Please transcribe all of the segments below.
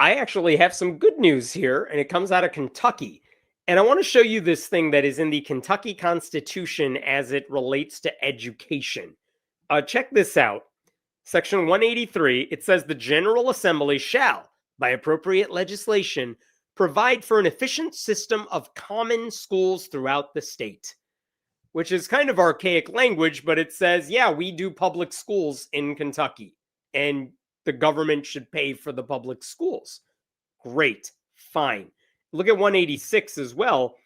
I actually have some good news here, and it comes out of Kentucky. And I want to show you this thing that is in the Kentucky Constitution as it relates to education. Check this out. Section 183, it says the General Assembly shall, by appropriate legislation, provide for an efficient system of common schools throughout the state, which is kind of archaic language, but it says, yeah, we do public schools in Kentucky, and the government should pay for the public schools. Great, fine. Look at 186 as well.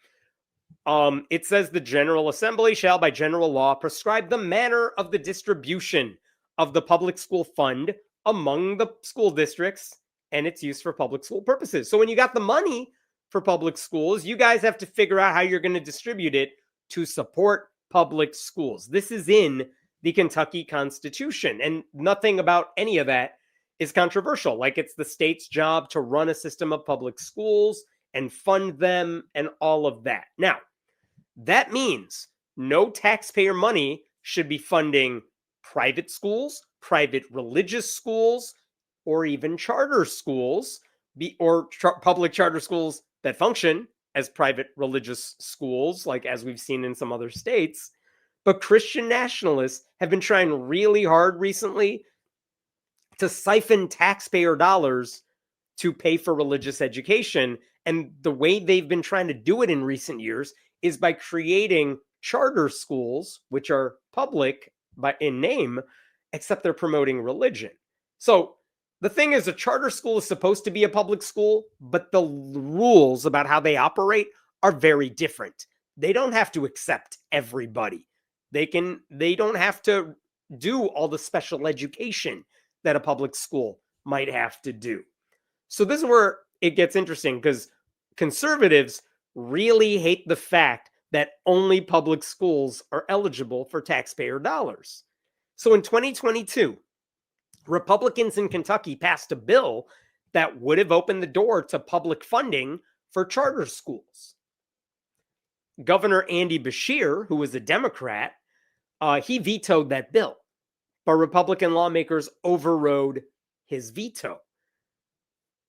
It says the General Assembly shall, by general law, prescribe the manner of the distribution of the public school fund among the school districts and its use for public school purposes. So when you got the money for public schools, you guys have to figure out how you're going to distribute it to support public schools. This is in the Kentucky Constitution, and nothing about any of that is controversial. Like, it's the state's job to run a system of public schools and fund them and all of that. Now, that means no taxpayer money should be funding private schools, private religious schools, or even charter schools, or public charter schools that function as private religious schools, like as we've seen in some other states. But Christian nationalists have been trying really hard recently to siphon taxpayer dollars to pay for religious education. And the way they've been trying to do it in recent years is by creating charter schools, which are public in name, except they're promoting religion. So the thing is, a charter school is supposed to be a public school, but the rules about how they operate are very different. They don't have to accept everybody. They don't have to do all the special education that a public school might have to do. So this is where it gets interesting, because conservatives really hate the fact that only public schools are eligible for taxpayer dollars. So in 2022, Republicans in Kentucky passed a bill that would have opened the door to public funding for charter schools. Governor Andy Beshear, who was a Democrat, he vetoed that bill, but Republican lawmakers overrode his veto.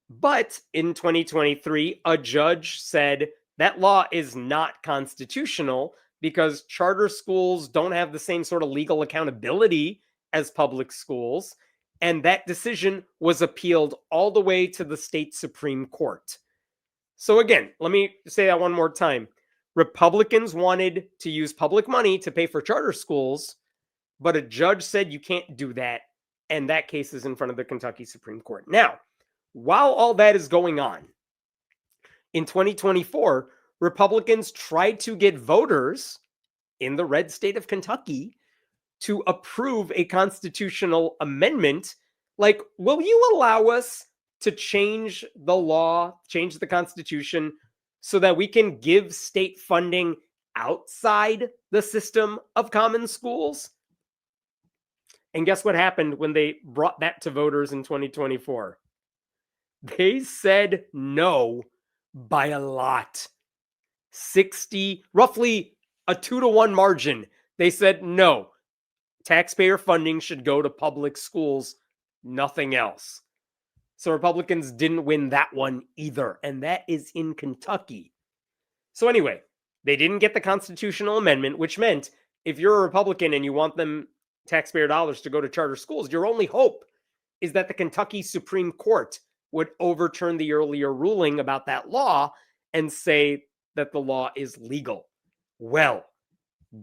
But in 2023, a judge said that law is not constitutional because charter schools don't have the same sort of legal accountability as public schools. And that decision was appealed all the way to the state Supreme Court. So again, let me say that one more time. Republicans wanted to use public money to pay for charter schools, but a judge said you can't do that. And that case is in front of the Kentucky Supreme Court. Now, while all that is going on, in 2024, Republicans tried to get voters in the red state of Kentucky to approve a constitutional amendment. Like, will you allow us to change the law, change the Constitution, so that we can give state funding outside the system of common schools? And guess what happened when they brought that to voters in 2024? They said no by a lot. Roughly a 2-to-1 margin. They said no. Taxpayer funding should go to public schools, nothing else. So Republicans didn't win that one either, and that is in Kentucky. So anyway, they didn't get the constitutional amendment, which meant if you're a Republican and you want them taxpayer dollars to go to charter schools, your only hope is that the Kentucky Supreme Court would overturn the earlier ruling about that law and say that the law is legal. Well,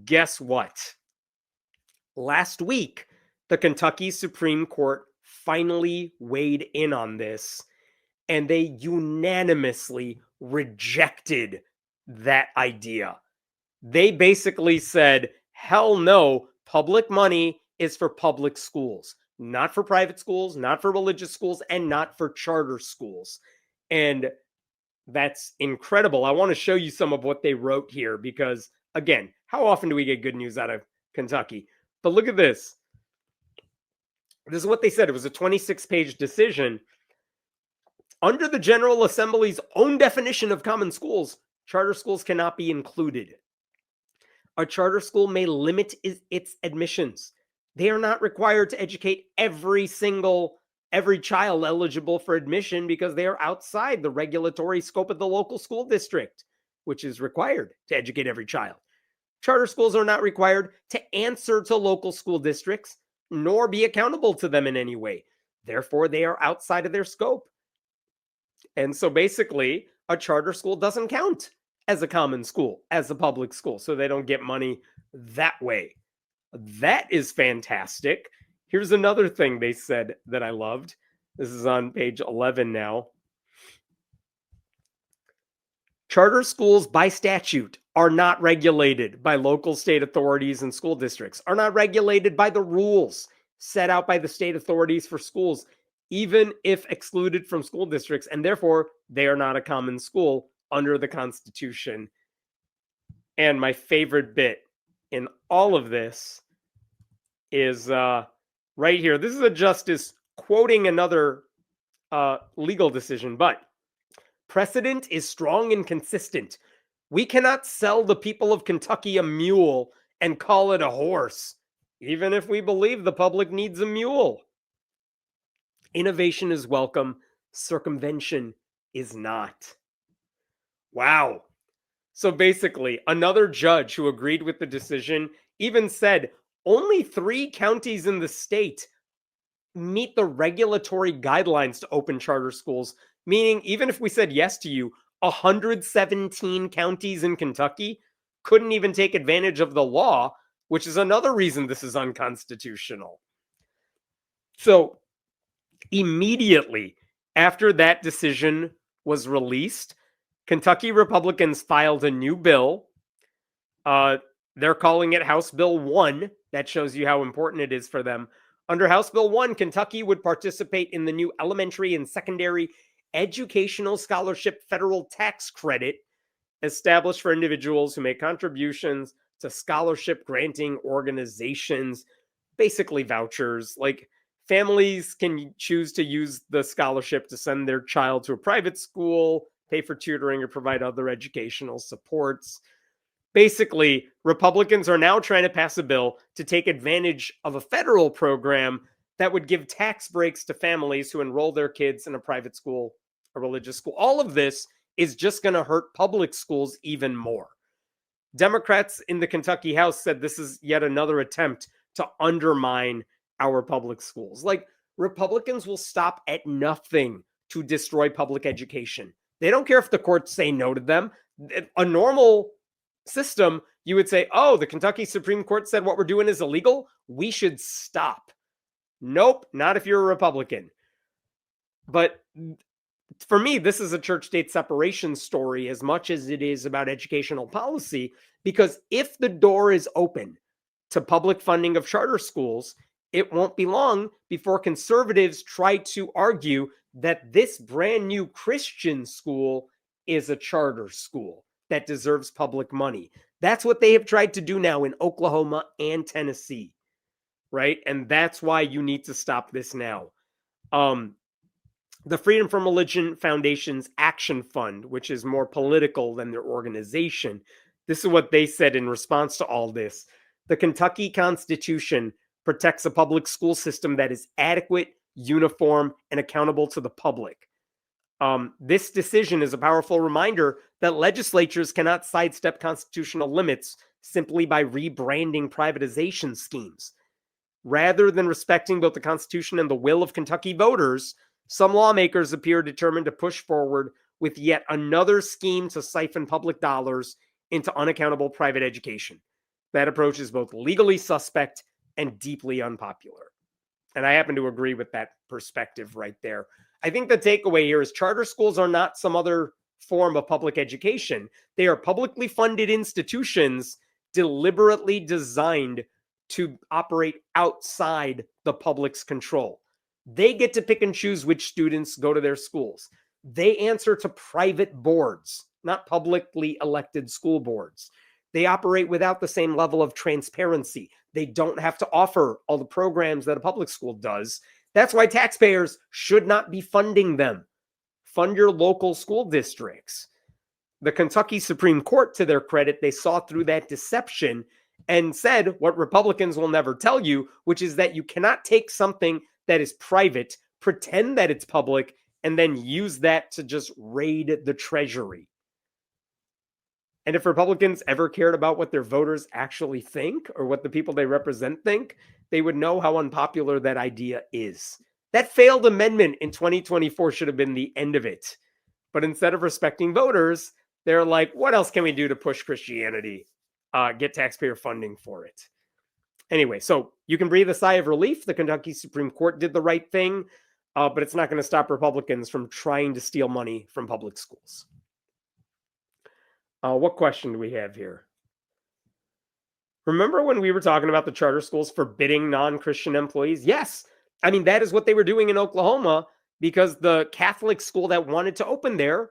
guess what? Last week, the Kentucky Supreme Court finally weighed in on this, and they unanimously rejected that idea. They basically said, hell no, public money is for public schools, not for private schools, not for religious schools, and not for charter schools. And that's incredible. I want to show you some of what they wrote here because, again, how often do we get good news out of Kentucky? But look at this. This is what they said. It was a 26-page decision. Under the General Assembly's own definition of common schools, charter schools cannot be included. A charter school may limit its admissions. They are not required to educate every single every child eligible for admission because they are outside the regulatory scope of the local school district, which is required to educate every child. Charter schools are not required to answer to local school districts, nor be accountable to them in any way. Therefore, they are outside of their scope. And so basically, a charter school doesn't count as a common school, as a public school, so they don't get money that way. That is fantastic. Here's another thing they said that I loved. This is on page 11 now. Charter schools by statute are not regulated by local state authorities and school districts, are not regulated by the rules set out by the state authorities for schools, even if excluded from school districts, and therefore they are not a common school under the Constitution. And my favorite bit in all of this is right here. This is a justice quoting another legal decision, but precedent is strong and consistent. We cannot sell the people of Kentucky a mule and call it a horse, even if we believe the public needs a mule. Innovation is welcome. Circumvention is not. Wow. So basically, another judge who agreed with the decision even said only 3 counties in the state meet the regulatory guidelines to open charter schools, meaning even if we said yes to you, 117 counties in Kentucky couldn't even take advantage of the law, which is another reason this is unconstitutional. So immediately after that decision was released, Kentucky Republicans filed a new bill. They're calling it House Bill 1. That shows you how important it is for them. Under House Bill 1, Kentucky would participate in the new elementary and secondary educational scholarship federal tax credit established for individuals who make contributions to scholarship granting organizations, basically vouchers. Like, families can choose to use the scholarship to send their child to a private school, pay for tutoring, or provide other educational supports. Basically, Republicans are now trying to pass a bill to take advantage of a federal program that would give tax breaks to families who enroll their kids in a private school, a religious school. All of this is just going to hurt public schools even more. Democrats in the Kentucky House said this is yet another attempt to undermine our public schools. Like, Republicans will stop at nothing to destroy public education. They don't care if the courts say no to them. A normal system, you would say, oh, the Kentucky Supreme Court said what we're doing is illegal. We should stop. Nope, not if you're a Republican. But for me, this is a church-state separation story as much as it is about educational policy, because if the door is open to public funding of charter schools, it won't be long before conservatives try to argue that this brand new Christian school is a charter school that deserves public money. That's what they have tried to do now in Oklahoma and Tennessee, right? And that's why you need to stop this now. The Freedom from Religion Foundation's Action Fund, which is more political than their organization, this is what they said in response to all this. The Kentucky Constitution protects a public school system that is adequate, uniform, and accountable to the public. This decision is a powerful reminder that legislatures cannot sidestep constitutional limits simply by rebranding privatization schemes. Rather than respecting both the Constitution and the will of Kentucky voters, some lawmakers appear determined to push forward with yet another scheme to siphon public dollars into unaccountable private education. That approach is both legally suspect and deeply unpopular. And I happen to agree with that perspective right there. I think the takeaway here is charter schools are not some other form of public education. They are publicly funded institutions deliberately designed to operate outside the public's control. They get to pick and choose which students go to their schools. They answer to private boards, not publicly elected school boards. They operate without the same level of transparency. They don't have to offer all the programs that a public school does. That's why taxpayers should not be funding them. Fund your local school districts. The Kentucky Supreme Court, to their credit, they saw through that deception and said what Republicans will never tell you, which is that you cannot take something that is private, pretend that it's public, and then use that to just raid the treasury. And if Republicans ever cared about what their voters actually think or what the people they represent think, they would know how unpopular that idea is. That failed amendment in 2024 should have been the end of it. But instead of respecting voters, they're like, what else can we do to push Christianity? Get taxpayer funding for it. Anyway, so you can breathe a sigh of relief. The Kentucky Supreme Court did the right thing, but it's not going to stop Republicans from trying to steal money from public schools. What question do we have here? Remember when we were talking about the charter schools forbidding non-Christian employees? Yes. I mean, that is what they were doing in Oklahoma, because the Catholic school that wanted to open there,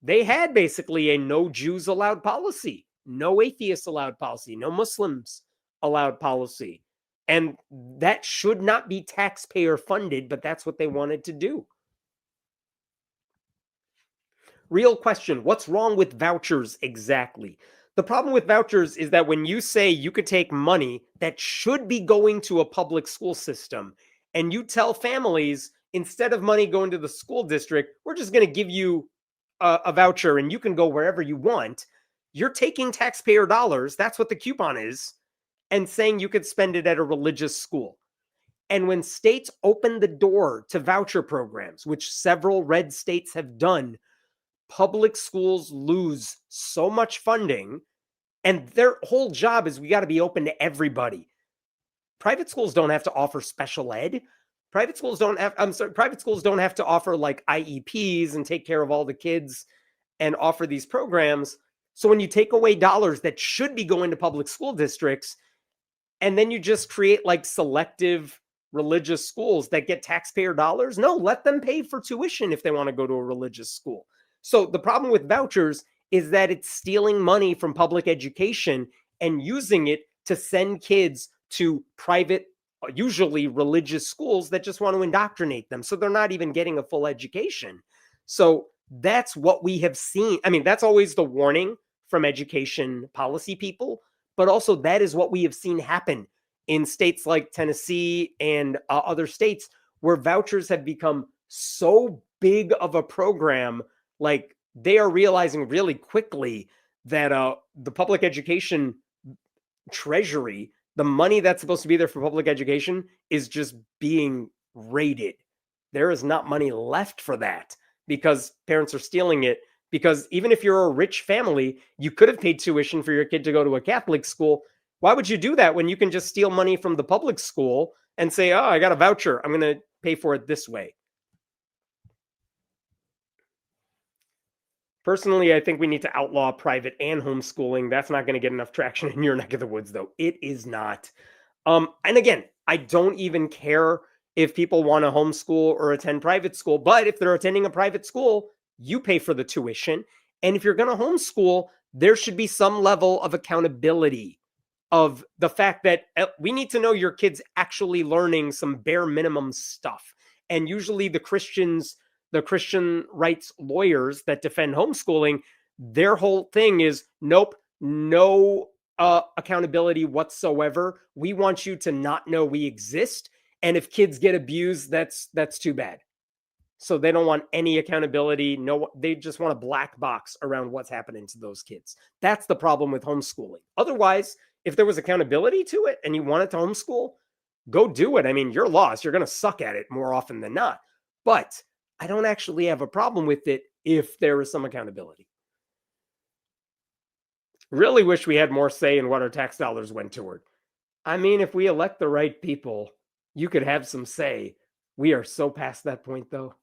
they had basically a no Jews allowed policy, no atheists allowed policy, no Muslims allowed policy. And that should not be taxpayer funded, but that's what they wanted to do. Real question, what's wrong with vouchers exactly? The problem with vouchers is that when you say you could take money that should be going to a public school system, and you tell families, instead of money going to the school district, we're just going to give you a voucher and you can go wherever you want, you're taking taxpayer dollars, that's what the coupon is, and saying you could spend it at a religious school. And when states open the door to voucher programs, which several red states have done, public schools lose so much funding, and their whole job is we got to be open to everybody. Private schools don't have to offer special ed. Private schools don't have to offer like IEPs and take care of all the kids and offer these programs. So when you take away dollars that should be going to public school districts, and then you just create like selective religious schools that get taxpayer dollars, no, let them pay for tuition if they want to go to a religious school. So the problem with vouchers is that it's stealing money from public education and using it to send kids to private, usually religious schools that just want to indoctrinate them. So they're not even getting a full education. So that's what we have seen. I mean, that's always the warning from education policy people, but also that is what we have seen happen in states like Tennessee and other states where vouchers have become so big of a program. Like, they are realizing really quickly that the public education treasury, the money that's supposed to be there for public education, is just being raided. There is not money left for that because parents are stealing it. Because even if you're a rich family, you could have paid tuition for your kid to go to a Catholic school. Why would you do that when you can just steal money from the public school and say, oh, I got a voucher, I'm going to pay for it this way? Personally, I think we need to outlaw private and homeschooling. That's not going to get enough traction in your neck of the woods, though. It is not. And again, I don't even care if people want to homeschool or attend private school. But if they're attending a private school, you pay for the tuition. And if you're going to homeschool, there should be some level of accountability of the fact that we need to know your kid's actually learning some bare minimum stuff. And usually the Christian rights lawyers that defend homeschooling, their whole thing is, nope, no accountability whatsoever. We want you to not know we exist. And if kids get abused, that's too bad. So they don't want any accountability. No, they just want a black box around what's happening to those kids. That's the problem with homeschooling. Otherwise, if there was accountability to it and you wanted to homeschool, go do it. I mean, you're lost. You're going to suck at it more often than not. But I don't actually have a problem with it if there is some accountability. Really wish we had more say in what our tax dollars went toward. I mean, if we elect the right people, you could have some say. We are so past that point, though.